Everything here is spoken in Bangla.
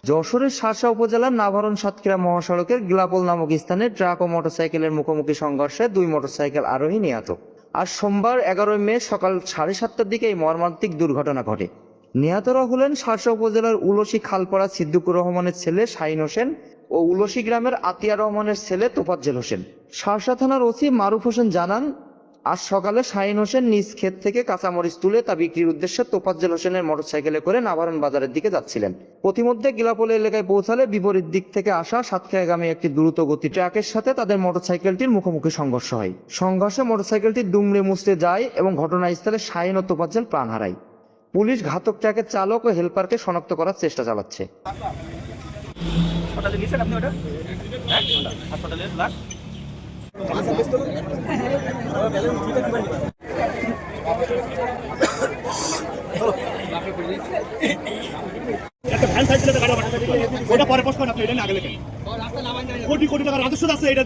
যশোরের শার্শা উপজেলার নাভারণ সাতক্ষীরা মহাসড়কের গ্লাপল নামক স্থানে ট্রাক ও মোটরসাইকেলের মুখোমুখি সংঘর্ষে 2 মোটরসাইকেল আরোহী নিহত। আজ সোমবার 11 মে সকাল 7:30টার দিকে এই মর্মান্তিক দুর্ঘটনা ঘটে। নিহতরা হলেন শার্শা উপজেলার উলসি খালপাড়া সিদ্দিকুর রহমানের ছেলে শাহিন হোসেন ও উলসি গ্রামের আতিয়া রহমানের ছেলে তোফাজ্জল হোসেন। শার্শা থানার ওসি মারুফ হোসেন জানান, আজ সকালে শাহিন হোসেন নিজ ক্ষেত থেকে কাঁচামরিচ তুলে তা বিক্রির উদ্দেশ্যে তোফাজ্জল হোসেনের মোটরসাইকেলে করে নাভারণ বাজারের দিকে যাচ্ছিলেন। প্রতিমধ্যে গিলাপোল এলাকায় পৌঁছালে বিপরীত দিক থেকে আসা সাতক্ষীরাগামী একটি দ্রুত গতি ট্রাকের সাথে তাদের মোটরসাইকেলটির মুখোমুখি সংঘর্ষ হয়। সংঘর্ষে মোটরসাইকেলটি দুমড়ে মুচড়ে যায় এবং ঘটনাস্থলে শাহিন ও তোফাজ্জল প্রাণ হারায়। পুলিশ ঘাতক ট্রাকের চালক ও হেলপারকে শনাক্ত করার চেষ্টা চালাচ্ছে। পরে পোস্ট করেন আপনি, এটা না আগে লেখেন। কোটি কোটি টাকা রাজস্ব আছে এটা।